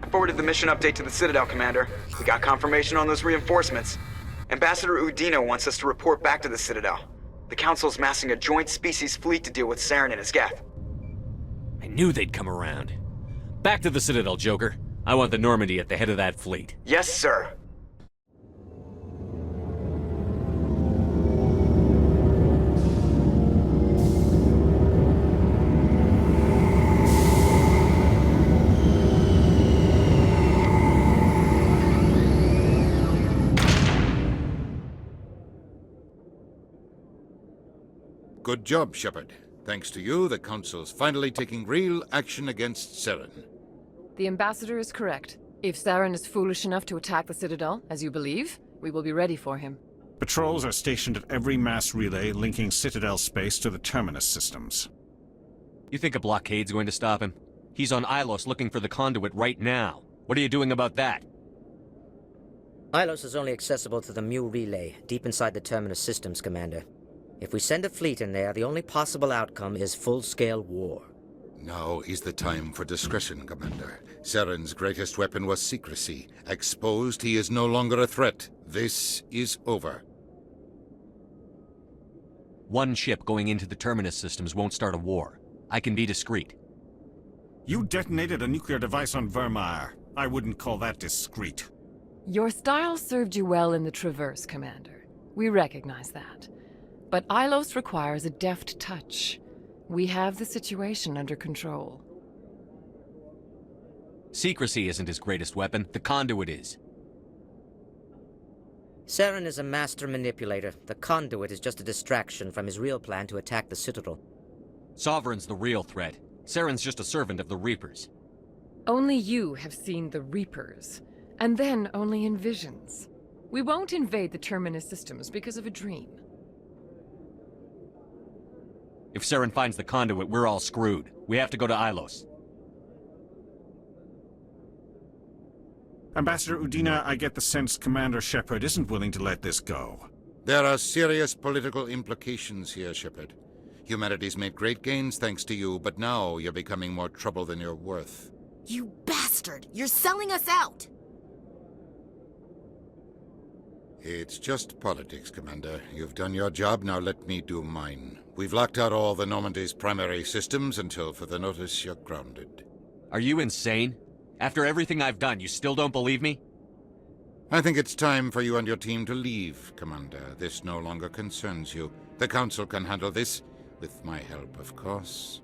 I forwarded the mission update to the Citadel, Commander. We got confirmation on those reinforcements. Ambassador Udino wants us to report back to the Citadel. The Council's massing a joint species fleet to deal with Saren and his Geth. I knew they'd come around. Back to the Citadel, Joker. I want the Normandy at the head of that fleet. Yes, sir. Good job, Shepard. Thanks to you, the Council's finally taking real action against Saren. The Ambassador is correct. If Saren is foolish enough to attack the Citadel, as you believe, we will be ready for him. Patrols are stationed at every mass relay linking Citadel space to the Terminus systems. You think a blockade's going to stop him? He's on Ilos looking for the conduit right now. What are you doing about that? Ilos is only accessible to the Mu relay, deep inside the Terminus systems, Commander. If we send a fleet in there, the only possible outcome is full-scale war. Now is the time for discretion, Commander. Saren's greatest weapon was secrecy. Exposed, he is no longer a threat. This is over. One ship going into the Terminus systems won't start a war. I can be discreet. You detonated a nuclear device on Vermeer. I wouldn't call that discreet. Your style served you well in the Traverse, Commander. We recognize that. But Ilos requires a deft touch. We have the situation under control. Secrecy isn't his greatest weapon. The conduit is. Saren is a master manipulator. The conduit is just a distraction from his real plan to attack the Citadel. Sovereign's the real threat. Saren's just a servant of the Reapers. Only you have seen the Reapers, and then only in visions. We won't invade the Terminus systems because of a dream. If Saren finds the conduit, we're all screwed. We have to go to Ilos. Ambassador Udina, I get the sense Commander Shepard isn't willing to let this go. There are serious political implications here, Shepard. Humanity's made great gains thanks to you, but now you're becoming more trouble than you're worth. You bastard! You're selling us out! It's just politics, Commander. You've done your job, now let me do mine. We've locked out all the Normandy's primary systems until further notice you're grounded. Are you insane? After everything I've done, you still don't believe me? I think it's time for you and your team to leave, Commander. This no longer concerns you. The Council can handle this, with my help, of course.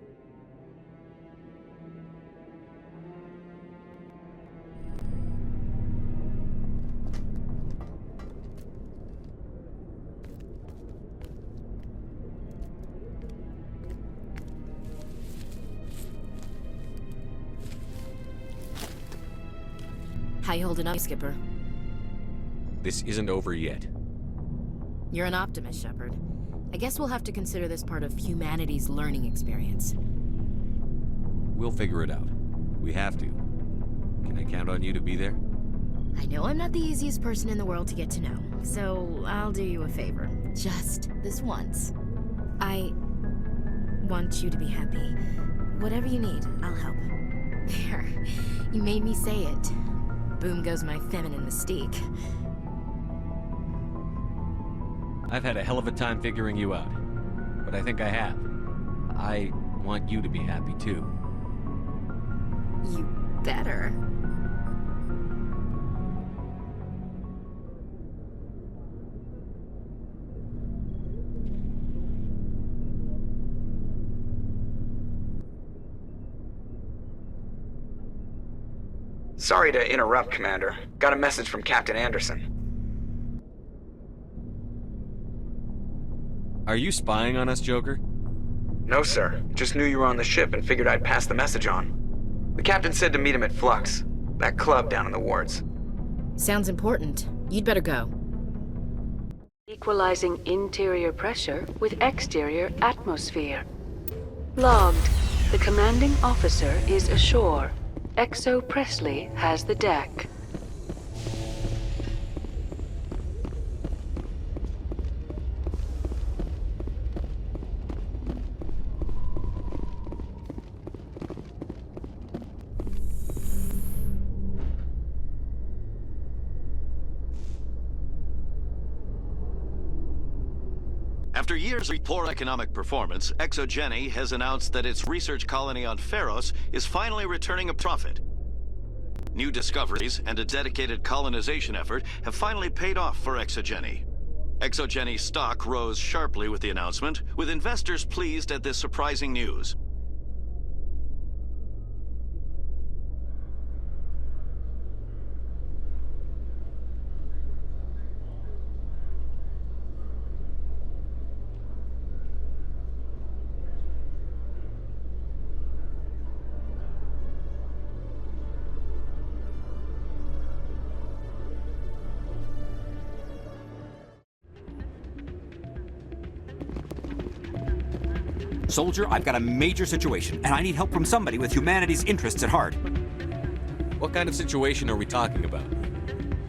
How you holding up, Skipper? This isn't over yet. You're an optimist, Shepard. I guess we'll have to consider this part of humanity's learning experience. We'll figure it out. We have to. Can I count on you to be there? I know I'm not the easiest person in the world to get to know, so I'll do you a favor. Just this once. I want you to be happy. Whatever you need, I'll help. There. You made me say it. Boom goes my feminine mystique. I've had a hell of a time figuring you out. But I think I have. I want you to be happy, too. You better. Sorry to interrupt, Commander. Got a message from Captain Anderson. Are you spying on us, Joker? No, sir. Just knew you were on the ship and figured I'd pass the message on. The captain said to meet him at Flux, that club down in the wards. Sounds important. You'd better go. Equalizing interior pressure with exterior atmosphere. Logged. The commanding officer is ashore. Exo Presley has the deck. After years of poor economic performance, Exogeny has announced that its research colony on Pharos is finally returning a profit. New discoveries and a dedicated colonization effort have finally paid off for Exogeny. Exogeny's stock rose sharply with the announcement, with investors pleased at this surprising news. Soldier, I've got a major situation, and I need help from somebody with humanity's interests at heart. What kind of situation are we talking about?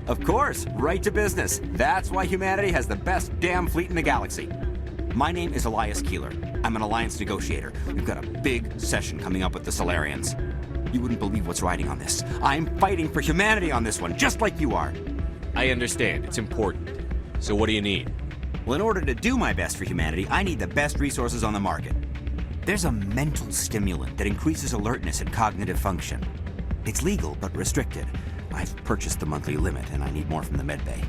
Of course, right to business. That's why humanity has the best damn fleet in the galaxy. My name is Elias Keeler. I'm an alliance negotiator. We've got a big session coming up with the Solarians. You wouldn't believe what's riding on this. I'm fighting for humanity on this one, just like you are. I understand. It's important. So what do you need? Well, in order to do my best for humanity, I need the best resources on the market. There's a mental stimulant that increases alertness and cognitive function. It's legal, but restricted. I've purchased the monthly limit, and I need more from the medbay.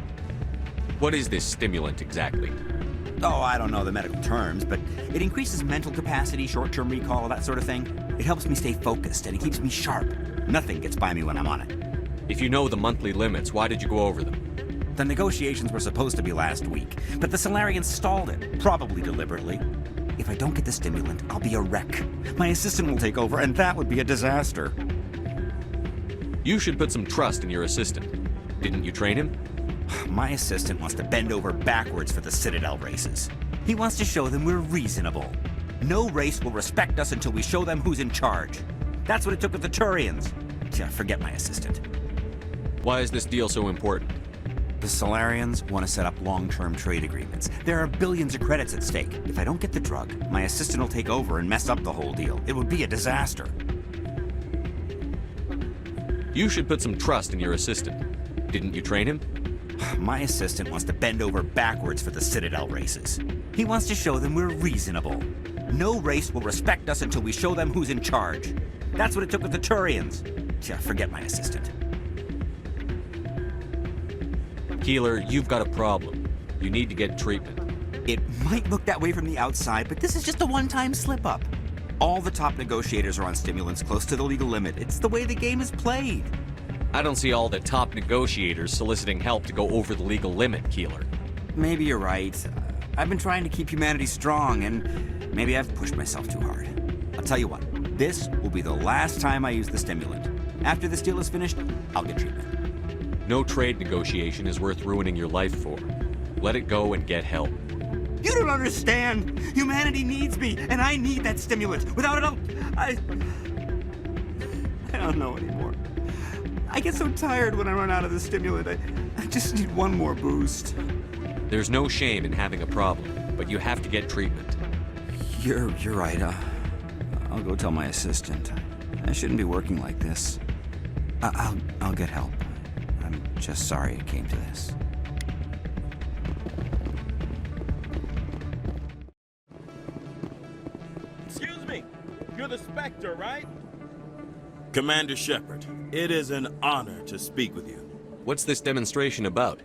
What is this stimulant exactly? Oh, I don't know the medical terms, but it increases mental capacity, short-term recall, that sort of thing. It helps me stay focused, and it keeps me sharp. Nothing gets by me when I'm on it. If you know the monthly limits, why did you go over them? The negotiations were supposed to be last week, but the Solarians stalled it, probably deliberately. If I don't get the stimulant, I'll be a wreck. My assistant will take over, and that would be a disaster. You should put some trust in your assistant. Didn't you train him? My assistant wants to bend over backwards for the Citadel races. He wants to show them we're reasonable. No race will respect us until we show them who's in charge. That's what it took with the Turians. Yeah, forget my assistant. Why is this deal so important? The Solarians want to set up long-term trade agreements. There are billions of credits at stake. If I don't get the drug, my assistant will take over and mess up the whole deal. It would be a disaster. You should put some trust in your assistant. Didn't you train him? My assistant wants to bend over backwards for the Citadel races. He wants to show them we're reasonable. No race will respect us until we show them who's in charge. That's what it took with the Turians. Yeah, forget my assistant. Keeler, you've got a problem. You need to get treatment. It might look that way from the outside, but this is just a one-time slip-up. All the top negotiators are on stimulants close to the legal limit. It's the way the game is played. I don't see all the top negotiators soliciting help to go over the legal limit, Keeler. Maybe you're right. I've been trying to keep humanity strong, and maybe I've pushed myself too hard. I'll tell you what, this will be the last time I use the stimulant. After this deal is finished, I'll get treatment. No trade negotiation is worth ruining your life for. Let it go and get help. You don't understand! Humanity needs me, and I need that stimulant. Without it, I don't know anymore. I get so tired when I run out of the stimulant. I just need one more boost. There's no shame in having a problem, but you have to get treatment. You're right. I'll go tell my assistant. I shouldn't be working like this. I'll get help. I'm just sorry it came to this. Excuse me, you're the Spectre, right? Commander Shepard, it is an honor to speak with you. What's this demonstration about?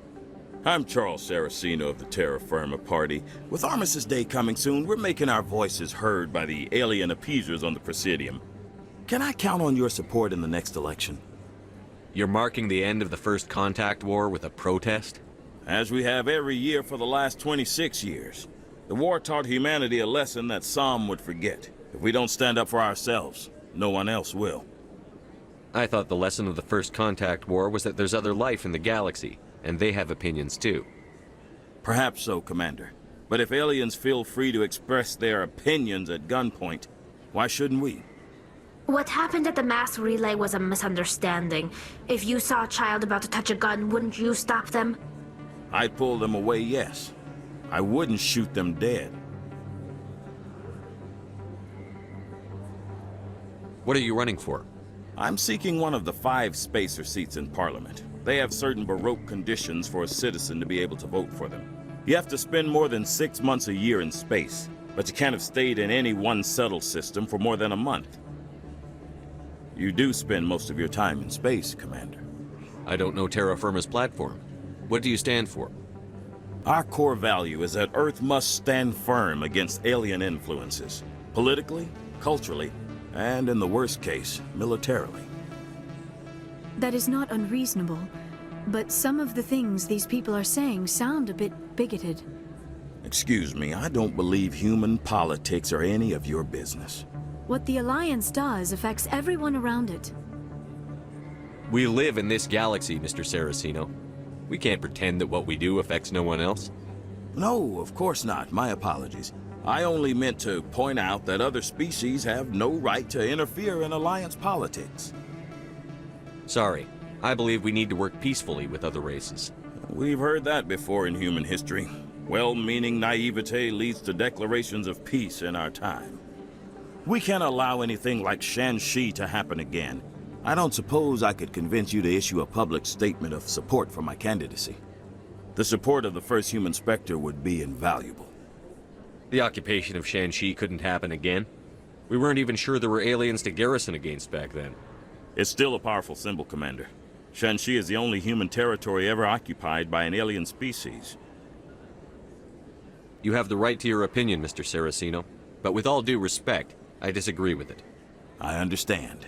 I'm Charles Saraceno of the Terra Firma Party. With Armistice Day coming soon, we're making our voices heard by the alien appeasers on the Presidium. Can I count on your support in the next election? You're marking the end of the First Contact War with a protest? As we have every year for the last 26 years. The war taught humanity a lesson that some would forget. If we don't stand up for ourselves, no one else will. I thought the lesson of the First Contact War was that there's other life in the galaxy, and they have opinions too. Perhaps so, Commander. But if aliens feel free to express their opinions at gunpoint, why shouldn't we? What happened at the mass relay was a misunderstanding. If you saw a child about to touch a gun, wouldn't you stop them? I'd pull them away, yes. I wouldn't shoot them dead. What are you running for? I'm seeking one of the 5 spacer seats in Parliament. They have certain Baroque conditions for a citizen to be able to vote for them. You have to spend more than 6 months a year in space, but you can't have stayed in any one settled system for more than a month. You do spend most of your time in space, Commander. I don't know terra firma's platform. What do you stand for? Our core value is that Earth must stand firm against alien influences, politically, culturally, and in the worst case, militarily. That is not unreasonable, but some of the things these people are saying sound a bit bigoted. Excuse me, I don't believe human politics are any of your business. What the Alliance does affects everyone around it. We live in this galaxy, Mr. Saraceno. We can't pretend that what we do affects no one else. No, of course not. My apologies. I only meant to point out that other species have no right to interfere in Alliance politics. Sorry. I believe we need to work peacefully with other races. We've heard that before in human history. Well-meaning naivete leads to declarations of peace in our time. We can't allow anything like Shanxi to happen again. I don't suppose I could convince you to issue a public statement of support for my candidacy. The support of the first human Spectre would be invaluable. The occupation of Shanxi couldn't happen again. We weren't even sure there were aliens to garrison against back then. It's still a powerful symbol, Commander. Shanxi is the only human territory ever occupied by an alien species. You have the right to your opinion, Mr. Saraceno, but with all due respect, I disagree with it. I understand.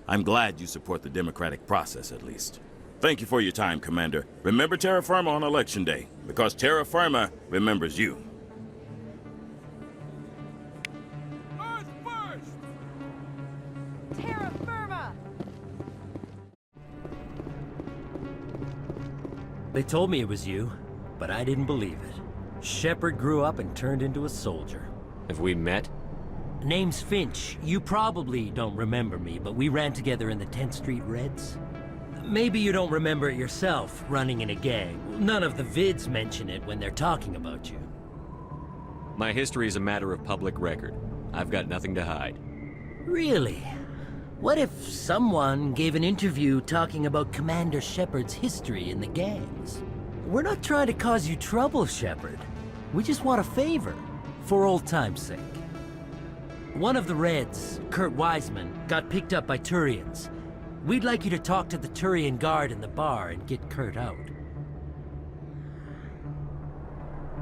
I'm glad you support the democratic process, at least. Thank you for your time, Commander. Remember terra firma on Election Day, because terra firma remembers you. Earth first! Terra firma! They told me it was you, but I didn't believe it. Shepard grew up and turned into a soldier. Have we met? Name's Finch. You probably don't remember me, but we ran together in the 10th Street Reds. Maybe you don't remember it yourself, running in a gang. None of the vids mention it when they're talking about you. My history is a matter of public record. I've got nothing to hide. Really? What if someone gave an interview talking about Commander Shepard's history in the gangs? We're not trying to cause you trouble, Shepard. We just want a favor, for old time's sake. One of the Reds, Kurt Wiseman, got picked up by Turians. We'd like you to talk to the Turian guard in the bar and get Kurt out.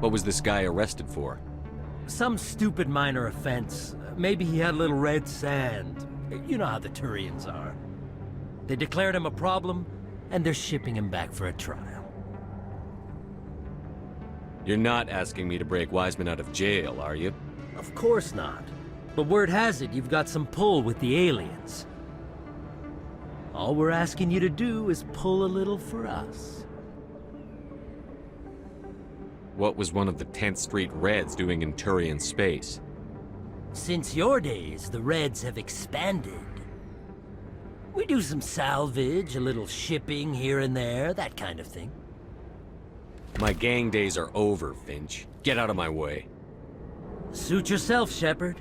What was this guy arrested for? Some stupid minor offense. Maybe he had a little red sand. You know how the Turians are. They declared him a problem, and they're shipping him back for a trial. You're not asking me to break Wiseman out of jail, are you? Of course not. But word has it you've got some pull with the aliens. All we're asking you to do is pull a little for us. What was one of the 10th Street Reds doing in Turian space? Since your days, the Reds have expanded. We do some salvage, a little shipping here and there, that kind of thing. My gang days are over, Finch. Get out of my way. Suit yourself, Shepard.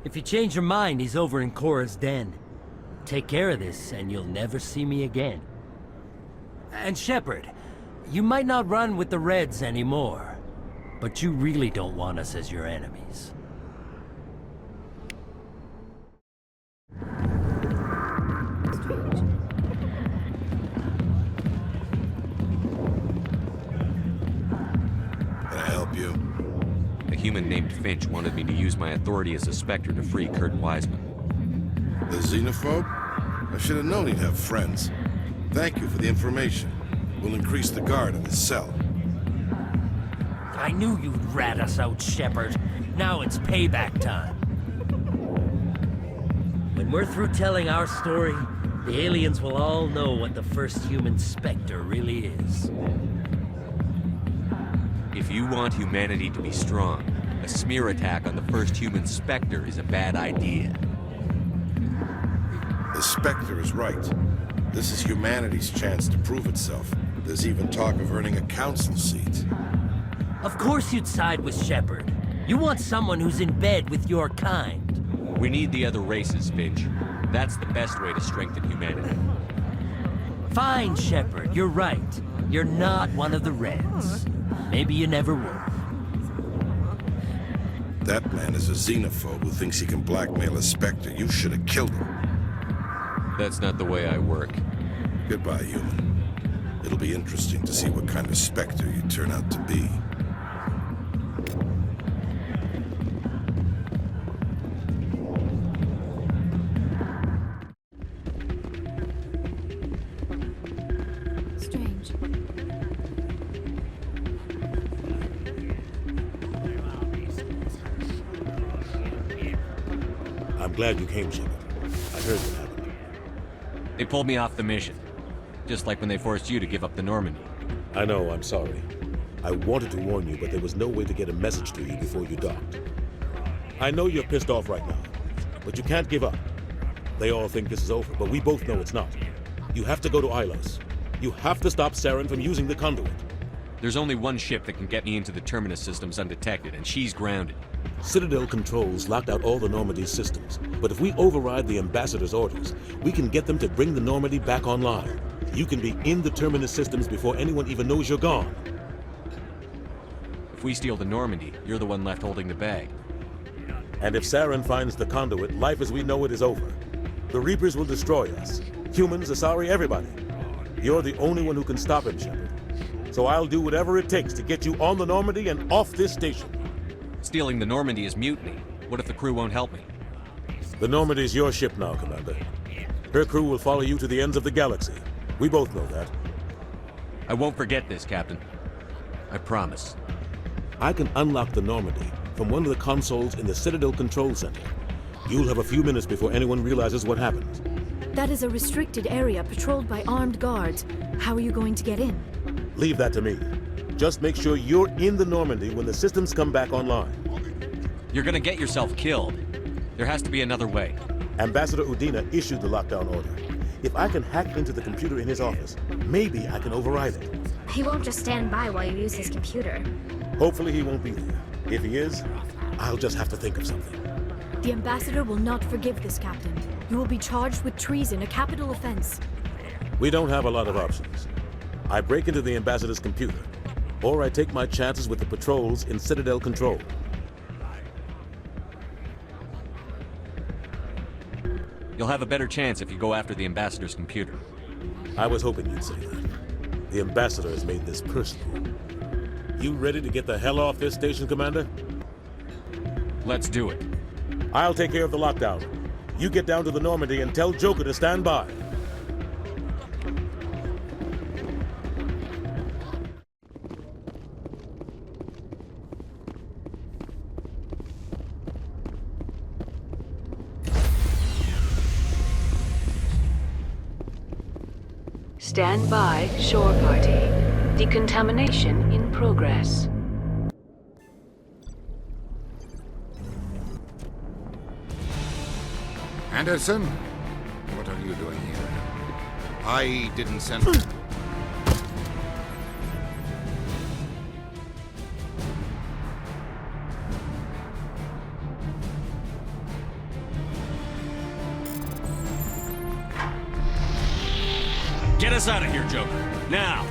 If you change your mind, he's over in Cora's den. Take care of this, and you'll never see me again. And Shepard, you might not run with the Reds anymore, but you really don't want us as your enemies. Can I help you? A human named Finch wanted me to use my authority as a Spectre to free Kurt Wiseman. The xenophobe? I should have known he'd have friends. Thank you for the information. We'll increase the guard in his cell. I knew you'd rat us out, Shepard. Now it's payback time. When we're through telling our story, the aliens will all know what the first human Spectre really is. If you want humanity to be strong, a smear attack on the first human Spectre is a bad idea. The Spectre is right. This is humanity's chance to prove itself. There's even talk of earning a council seat. Of course you'd side with Shepard. You want someone who's in bed with your kind. We need the other races, Finch. That's the best way to strengthen humanity. Fine, Shepard, you're right. You're not one of the Reds. maybe you never would. That man is a xenophobe who thinks he can blackmail a Spectre. You should have killed him. That's not the way I work. Goodbye, human. It'll be interesting to see what kind of Spectre you turn out to be. Strange. I'm glad you came, Shepard. I heard what happened. They pulled me off the mission. Just like when they forced you to give up the Normandy. I know, I'm sorry. I wanted to warn you, but there was no way to get a message to you before you docked. I know you're pissed off right now, but you can't give up. They all think this is over, but we both know it's not. You have to go to Ilos. You have to stop Saren from using the conduit. There's only one ship that can get me into the Terminus systems undetected, and she's grounded. Citadel controls locked out all the Normandy's systems, but if we override the Ambassador's orders, we can get them to bring the Normandy back online. You can be in the Terminus systems before anyone even knows you're gone. If we steal the Normandy, you're the one left holding the bag. And if Saren finds the conduit, life as we know it is over. The Reapers will destroy us. Humans, Asari, everybody. You're the only one who can stop him, Shepard. So I'll do whatever it takes to get you on the Normandy and off this station. Stealing the Normandy is mutiny. What if the crew won't help me? The Normandy's your ship now, Commander. Her crew will follow you to the ends of the galaxy. We both know that. I won't forget this, Captain. I promise. I can unlock the Normandy from one of the consoles in the Citadel Control Center. You'll have a few minutes before anyone realizes what happened. That is a restricted area patrolled by armed guards. How are you going to get in? Leave that to me. Just make sure you're in the Normandy when the systems come back online. You're gonna get yourself killed. There has to be another way. Ambassador Udina issued the lockdown order. If I can hack into the computer in his office, maybe I can override it. He won't just stand by while you use his computer. Hopefully he won't be there. If he is, I'll just have to think of something. The Ambassador will not forgive this, Captain. You will be charged with treason, a capital offense. We don't have a lot of options. I break into the Ambassador's computer, or I take my chances with the patrols in Citadel Control. You'll have a better chance if you go after the Ambassador's computer. I was hoping you'd say that. The Ambassador has made this personal. You ready to get the hell off this station, Commander? Let's do it. I'll take care of the lockdown. You get down to the Normandy and tell Joker to stand by. Stand by, shore party. Decontamination in progress. Anderson? What are you doing here? I didn't send... Get us out of here, Joker. Now!